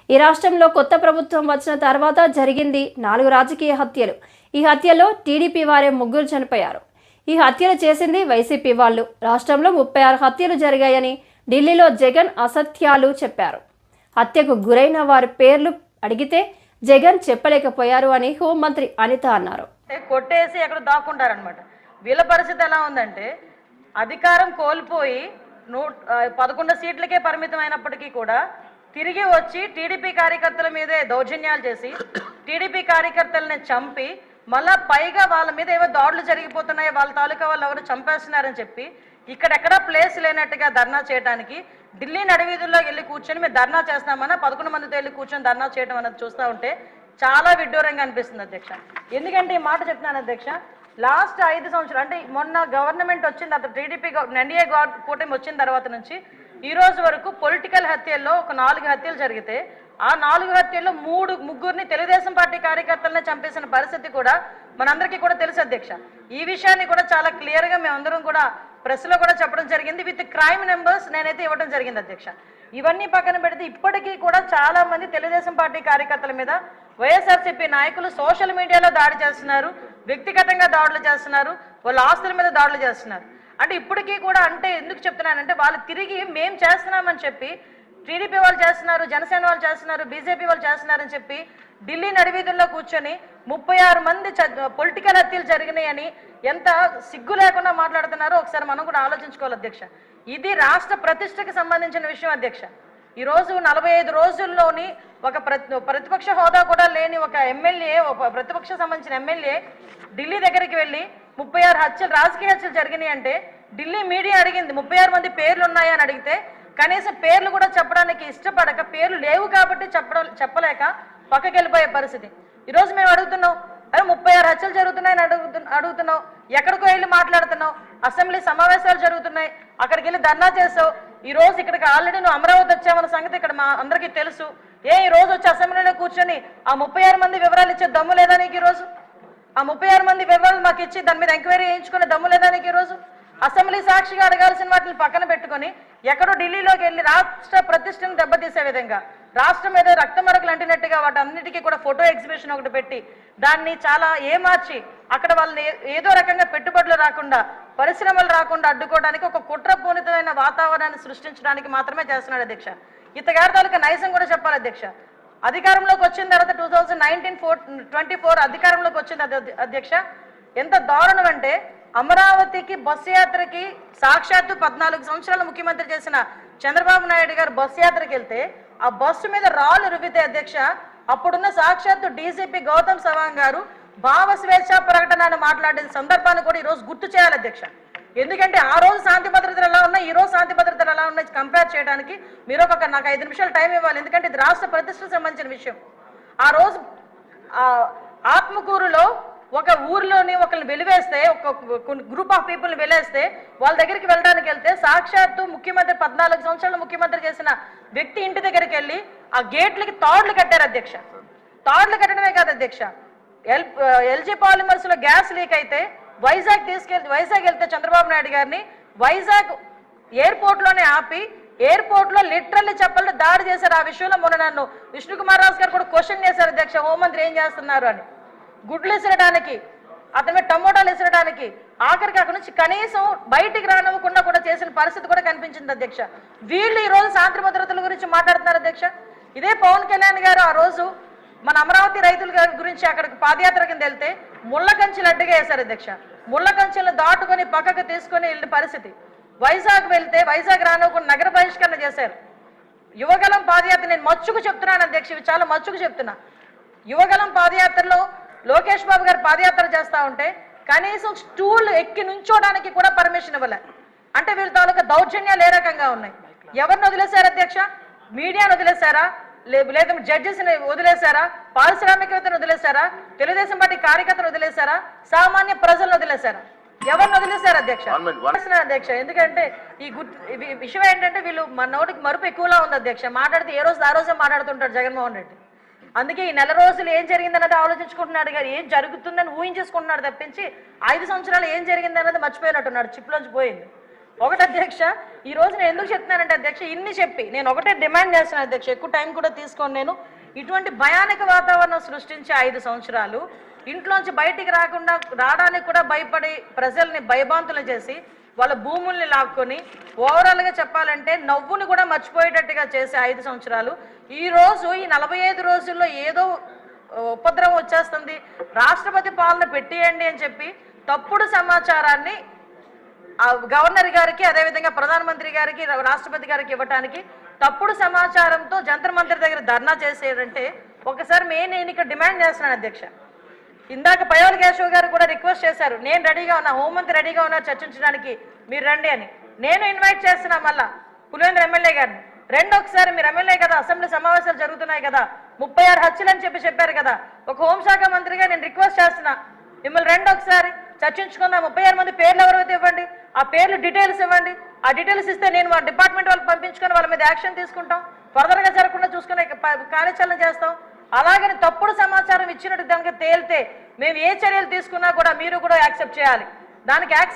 ఈ రాష్ట్రంలో కొత్త ప్రభుత్వం వచ్చిన తర్వాత జరిగింది 4 రాజకీయ హత్యలు. ఈ హత్యలో టీడీపీ వారే 3 చనిపోయారు. ఈ హత్యలు చేసింది వైసీపీ వాళ్ళు. రాష్ట్రంలో 36 హత్యలు జరిగాయని ఢిల్లీలో జగన్ అసత్యాలు చెప్పారు. హత్యకు గురైన వారి పేర్లు అడిగితే జగన్ చెప్పలేకపోయారు అని హోంమంత్రి అనిత అన్నారు. కొట్టేసి ఎక్కడ దాక్కుంటారనమాట. వీళ్ళ పరిస్థితి ఎలా ఉందంటే అధికారం కోల్పోయి 11 సీట్లకే పరిమితమైనప్పటికీ కూడా తిరిగి వచ్చి టీడీపీ కార్యకర్తల మీదే దౌర్జన్యాలు చేసి టీడీపీ కార్యకర్తలని చంపి మళ్ళా పైగా వాళ్ళ మీద ఏవో దాడులు జరిగిపోతున్నాయి, వాళ్ళ తాలూకా వాళ్ళు ఎవరు చంపేస్తున్నారని చెప్పి ఇక్కడెక్కడా ప్లేస్ లేనట్టుగా ధర్నా చేయడానికి ఢిల్లీ నడివీధుల్లో వెళ్ళి కూర్చొని మేము ధర్నా చేస్తామన్నా 11 మందితో వెళ్ళి కూర్చొని ధర్నా చేయడం అన్నది చూస్తూ ఉంటే చాలా విడ్డూరంగా అనిపిస్తుంది అధ్యక్ష. ఎందుకంటే ఈ మాట చెప్తున్నాను అధ్యక్ష, లాస్ట్ 5 సంవత్సరాలు అంటే మొన్న గవర్నమెంట్ వచ్చింది, అతను టీడీపీ ఎన్డీఏ కూటమి వచ్చిన తర్వాత నుంచి ఈ రోజు వరకు పొలిటికల్ హత్యల్లో ఒక 4 హత్యలు జరిగితే ఆ 4 హత్యల్లో 3 తెలుగుదేశం పార్టీ కార్యకర్తలనే చంపేసిన పరిస్థితి కూడా మనందరికీ కూడా తెలుసు అధ్యక్ష. ఈ విషయాన్ని కూడా చాలా క్లియర్గా మేమందరం కూడా ప్రెస్లో కూడా చెప్పడం జరిగింది. విత్ క్రైమ్ నెంబర్స్ నేనైతే ఇవ్వడం జరిగింది అధ్యక్ష. ఇవన్నీ పక్కన పెడితే ఇప్పటికీ కూడా చాలా మంది తెలుగుదేశం పార్టీ కార్యకర్తల మీద వైఎస్ఆర్సీపీ నాయకులు సోషల్ మీడియాలో దాడి చేస్తున్నారు, వ్యక్తిగతంగా దాడులు చేస్తున్నారు, వాళ్ళ ఆస్తుల మీద దాడులు చేస్తున్నారు. అంటే ఇప్పటికీ కూడా అంటే ఎందుకు చెప్తున్నానంటే వాళ్ళు తిరిగి మేము చేస్తున్నామని చెప్పి టీడీపీ వాళ్ళు చేస్తున్నారు, జనసేన వాళ్ళు చేస్తున్నారు, బీజేపీ వాళ్ళు చేస్తున్నారని చెప్పి ఢిల్లీ నడివీధుల్లో కూర్చొని 36 మంది పొలిటికల్ హత్యలు జరిగినాయని ఎంత సిగ్గు లేకుండా మాట్లాడుతున్నారో ఒకసారి మనం కూడా ఆలోచించుకోవాలి అధ్యక్ష. ఇది రాష్ట్ర ప్రతిష్టకి సంబంధించిన విషయం అధ్యక్ష. ఈరోజు 45 రోజుల్లోని ఒక ప్రతిపక్ష హోదా కూడా లేని ఒక ఎమ్మెల్యే, ఒక ప్రతిపక్ష సంబంధించిన ఎమ్మెల్యే ఢిల్లీ దగ్గరికి వెళ్ళి 36 హత్యలు రాజకీయ హత్యలు జరిగినాయి అంటే ఢిల్లీ మీడియా అడిగింది 36 మంది పేర్లు ఉన్నాయని అడిగితే కనీసం పేర్లు కూడా చెప్పడానికి ఇష్టపడక పేర్లు లేవు కాబట్టి చెప్పలేక పక్కకి వెళ్ళిపోయే పరిస్థితి. ఈరోజు మేము అడుగుతున్నాం, అరే 36 హత్యలు జరుగుతున్నాయని అడుగుతున్నాం, ఎక్కడికో వెళ్ళి మాట్లాడుతున్నావు, అసెంబ్లీ సమావేశాలు జరుగుతున్నాయి అక్కడికి వెళ్ళి ధర్నా చేసావు, ఈ రోజు ఇక్కడికి ఆల్రెడీ నువ్వు అమరావతి వచ్చావన్న సంగతి ఇక్కడ మా అందరికీ తెలుసు. ఈ రోజు వచ్చి అసెంబ్లీలో కూర్చొని ఆ 36 మంది వివరాలు ఇచ్చే దమ్ము లేదా నీకు ఈరోజు? ఆ 36 మంది వివరాలు మాకు ఇచ్చి దాని మీద ఎంక్వైరీ చేయించుకునే దమ్ము లేదా నీకు ఈరోజు? అసెంబ్లీ సాక్షిగా అడగాల్సిన వాటిని పక్కన పెట్టుకొని ఎక్కడో ఢిల్లీలోకి వెళ్ళి రాష్ట్ర ప్రతిష్టను దెబ్బతీసే విధంగా రాష్ట్రం మీద రక్తమరకలు అంటినట్టుగా వాటన్నిటికీ కూడా ఫోటో ఎగ్జిబిషన్ ఒకటి పెట్టి దాన్ని చాలా ఏమార్చి అక్కడ వాళ్ళని ఏదో రకంగా పెట్టుబడులు రాకుండా పరిశ్రమలు రాకుండా అడ్డుకోవడానికి ఒక కుట్రపూరితమైన వాతావరణాన్ని సృష్టించడానికి మాత్రమే చేస్తున్నాడు అధ్యక్ష. ఇతగారి తాలూకా నైజం కూడా చెప్పాలి అధ్యక్ష. అధికారంలోకి వచ్చిన తర్వాత 2024 అధికారంలోకి వచ్చింది అధ్యక్ష. ఎంత దారుణం అంటే అమరావతికి బస్సు యాత్రకి సాక్షాత్తు 14 సంవత్సరాలు ముఖ్యమంత్రి చేసిన చంద్రబాబు నాయుడు గారు బస్సు యాత్రకి వెళ్తే ఆ బస్సు మీద రాళ్ళు రువితే అధ్యక్ష అప్పుడున్న సాక్షాత్తు డీజీపీ గౌతమ్ సవాంగ్ గారు భావ స్వేచ్ఛ ప్రకటన మాట్లాడిన సందర్భాన్ని కూడా ఈరోజు గుర్తు చేయాలి అధ్యక్ష. ఎందుకంటే ఆ రోజు శాంతి భద్రతలు ఎలా ఉన్నాయి, ఈ రోజు శాంతి భద్రతలు ఎలా ఉన్నాయి కంపేర్ చేయడానికి మీరు నాకు 5 నిమిషాలు టైం ఇవ్వాలి. ఎందుకంటే ఇది రాష్ట్ర ప్రతిష్టకు సంబంధించిన విషయం. ఆ రోజు ఆత్మకూరులో ఒక ఊర్లోని ఒకరిని వెలివేస్తే ఒక గ్రూప్ ఆఫ్ పీపుల్ని వెలేస్తే వాళ్ళ దగ్గరికి వెళ్ళడానికి వెళ్తే సాక్షాత్తు ముఖ్యమంత్రి 14 సంవత్సరాలు ముఖ్యమంత్రి చేసిన వ్యక్తి ఇంటి దగ్గరికి వెళ్ళి ఆ గేట్లకి తాడులు కట్టారు అధ్యక్ష. తాడులు కట్టడమే కాదు అధ్యక్ష, ఎల్జీ పాలిమర్స్ లో గ్యాస్ లీక్ అయితే వైజాగ్ వెళ్తే చంద్రబాబు నాయుడు గారిని వైజాగ్ ఎయిర్పోర్ట్ లోనే ఆపి ఎయిర్పోర్ట్ లో లిటరల్లీ చెప్పాలంటే దాడి చేశారు. ఆ విషయంలో మొన్న నన్ను విష్ణుకుమార్ రాజు గారు కూడా క్వశ్చన్ చేశారు అధ్యక్ష, హోంమంత్రి ఏం చేస్తున్నారు అని. గుడ్లు ఇసరడానికి, అతని మీద టమోటాలు ఇసరడానికి, ఆఖరికి అక్కడి నుంచి కనీసం బయటికి రానివ్వకుండా కూడా చేసిన పరిస్థితి కూడా కనిపించింది అధ్యక్ష. వీళ్ళు ఈ రోజు శాంతి భద్రతల గురించి మాట్లాడుతున్నారు అధ్యక్ష. ఇదే పవన్ కళ్యాణ్ గారు ఆ రోజు మన అమరావతి రైతుల గురించి అక్కడికి పాదయాత్ర కింద వెళ్తే ముళ్ళ కంచెలు అడ్డుగా వేశారు అధ్యక్ష. ముళ్ళ కంచెలను దాటుకొని పక్కకు తీసుకొని వెళ్ళిన పరిస్థితి. వైజాగ్ వెళ్తే వైజాగ్ రానివ్వకుండా నగర బహిష్కరణ చేశారు. యువగలం పాదయాత్ర నేను మచ్చుకు చెప్తున్నాను అధ్యక్ష, ఇవి చాలా మచ్చుకు చెప్తున్నా. యువగలం పాదయాత్రలో లోకేష్ బాబు గారు పాదయాత్ర చేస్తూ ఉంటే కనీసం స్టూల్ ఎక్కి నుంచోడానికి కూడా పర్మిషన్ ఇవ్వలే. అంటే వీళ్ళ తాలూకా దౌర్జన్యాలు ఏ రకంగా ఉన్నాయి? ఎవరిని వదిలేశారు అధ్యక్ష? మీడియాను వదిలేశారా, లేదా జడ్జెస్ని వదిలేశారా, పారిశ్రామికవేత్తను వదిలేశారా, తెలుగుదేశం పార్టీ కార్యకర్తలు వదిలేశారా, సామాన్య ప్రజలను వదిలేశారా? ఎవరిని వదిలేశారు అధ్యక్ష? అధ్యక్ష ఎందుకంటే ఈ విషయం ఏంటంటే వీళ్ళు మన నోటికి మరుపు ఎక్కువలా ఉంది అధ్యక్ష. మాట్లాడితే ఏ రోజు ఆ రోజే మాట్లాడుతుంటాడు జగన్మోహన్ రెడ్డి. అందుకే ఈ నెల రోజులు ఏం జరిగిందన్నది ఆలోచించుకుంటున్నాడు గారు, ఏం జరుగుతుందని ఊహించేసుకుంటున్నాడు తప్పించి 5 సంవత్సరాలు ఏం జరిగిందన్నది మర్చిపోయినట్టున్నాడు, చిప్లోంచి పోయింది. ఒకటి అధ్యక్ష, ఈ రోజు నేను ఎందుకు చెప్తున్నానంటే అధ్యక్ష, ఇన్ని చెప్పి నేను ఒకటే డిమాండ్ చేస్తున్నాను అధ్యక్ష, ఎక్కువ టైం కూడా తీసుకోను నేను. ఇటువంటి భయానక వాతావరణం సృష్టించే 5 సంవత్సరాలు ఇంట్లోంచి బయటికి రావడానికి కూడా భయపడి ప్రజల్ని భయభాంతులు చేసి వాళ్ళ భూముల్ని లాక్కొని ఓవరాల్గా చెప్పాలంటే నవ్వుని కూడా మర్చిపోయేటట్టుగా చేసే 5 సంవత్సరాలు ఈ రోజు ఈ 45 రోజుల్లో ఏదో ఉపద్రవం వచ్చేస్తుంది, రాష్ట్రపతి పాలన పెట్టేయండి అని చెప్పి తప్పుడు సమాచారాన్ని గవర్నర్ గారికి అదేవిధంగా ప్రధానమంత్రి గారికి రాష్ట్రపతి గారికి ఇవ్వడానికి తప్పుడు సమాచారంతో జంతర్ మంతర్ దగ్గర ధర్నా చేసేదంటే ఒకసారి నేను ఇక్కడ డిమాండ్ చేస్తున్నాను అధ్యక్ష. ఇందాక పయోల్ కేశవ్ గారు కూడా రిక్వెస్ట్ చేశారు, నేను రెడీగా ఉన్నా, హోంమంత్రి రెడీగా ఉన్నా చర్చించడానికి, మీరు రండి అని. నేను ఇన్వైట్ చేస్తున్నా మళ్ళా పులివెందుల ఎమ్మెల్యే గారిని, రెండు ఒకసారి మీరు ఎమ్మెల్యే కదా, అసెంబ్లీ సమావేశాలు జరుగుతున్నాయి కదా, 36 హత్యలు అని చెప్పారు కదా, ఒక హోంశాఖ మంత్రిగా నేను రిక్వెస్ట్ చేస్తున్నా, మిమ్మల్ని రెండు ఒకసారి చర్చించుకుందాం. 36 మంది పేర్లు ఎవరైతే ఇవ్వండి, ఆ పేర్లు డీటెయిల్స్ ఇవ్వండి. ఆ డీటెయిల్స్ ఇస్తే నేను మా డిపార్ట్మెంట్ వాళ్ళకి పంపించుకొని వాళ్ళ మీద యాక్షన్ తీసుకుంటాం, ఫర్దర్గా జరగకుండా చూసుకునే కార్యాచరణ చేస్తాం. అలాగని తప్పుడు సమాచారం ఇచ్చినట్టు దానికి తేలితే మేము ఏ చర్యలు తీసుకున్నా కూడా మీరు కూడా యాక్సెప్ట్ చేయాలి. దానికి యాక్సెప్ట్